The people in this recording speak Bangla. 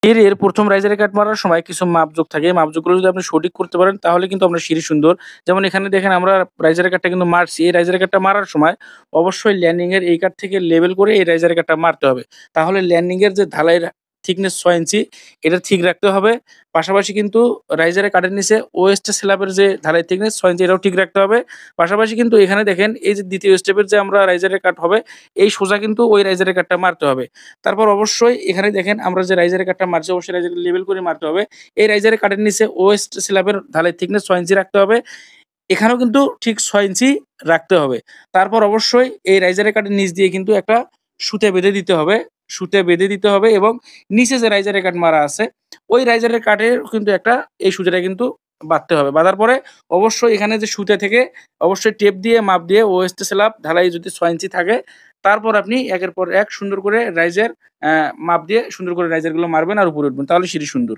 এর ১ম রাইজারে কাট মারার সময় কিছু মাপজোক থাকে। এই মাপজোকগুলো যদি আপনি সঠিক করতে পারেন তাহলে কিন্তু আপনার সিঁড়ি সুন্দর। যেমন এখানে দেখেন আমরা রাইজারে কাটটা কিন্তু মারছি। এই রাইজারে কাটটা মারার সময় অবশ্যই ল্যান্ডিং এর এই কাট থেকে লেভেল করে এই রাইজারে কাটটা মারতে হবে। তাহলে ল্যান্ডিং এর যে ঢালাইয়ের থিকনেস ৬ ইঞ্চি এটা ঠিক রাখতে হবে। পাশাপাশি কিন্তু রাইজারে কাটের নিচে ওয়েস্ট স্ল্যাবের যে ঢালাই থিকনেস ৬ ইঞ্চি এটাও ঠিক রাখতে হবে। পাশাপাশি কিন্তু এখানে দেখেন এই যে ২য় স্টেপের যে আমরা রাইজারে কাট হবে এই সোজা কিন্তু ওই রাইজারে কাটটা মারতে হবে। তারপর অবশ্যই এখানে দেখেন আমরা যে রাইজারের কাটটা মারছি অবশ্যই রাইজারকে লেবেল করে মারতে হবে। এই রাইজারের কাটের নিচে ওয়েস্ট স্ল্যাবের ঢালাই থিকনেস ৬ ইঞ্চি রাখতে হবে। এখানেও কিন্তু ঠিক ৬ ইঞ্চি রাখতে হবে। তারপর অবশ্যই এই রাইজারের কাটের নিচ দিয়ে কিন্তু একটা সুতা বেঁধে দিতে হবে। সুতা বেঁধে দিতে হবে এবং নিচে যে রাইজারের কাট মারা আছে, ওই রাইজারের কাটের কিন্তু একটা এই সুতাটা কিন্তু বাঁধতে হবে। বাঁধার পরে অবশ্যই এখানে যে সুতা থেকে অবশ্যই টেপ দিয়ে মাপ দিয়ে ওয়েস্ট স্ল্যাব ঢালাই যদি ৬ ইঞ্চি থাকে, তারপর আপনি একের পর এক সুন্দর করে রাইজার মাপ দিয়ে সুন্দর করে রাইজারগুলো মারবেন আর উপরে উঠবেন। তাহলে সিঁড়ি সুন্দর।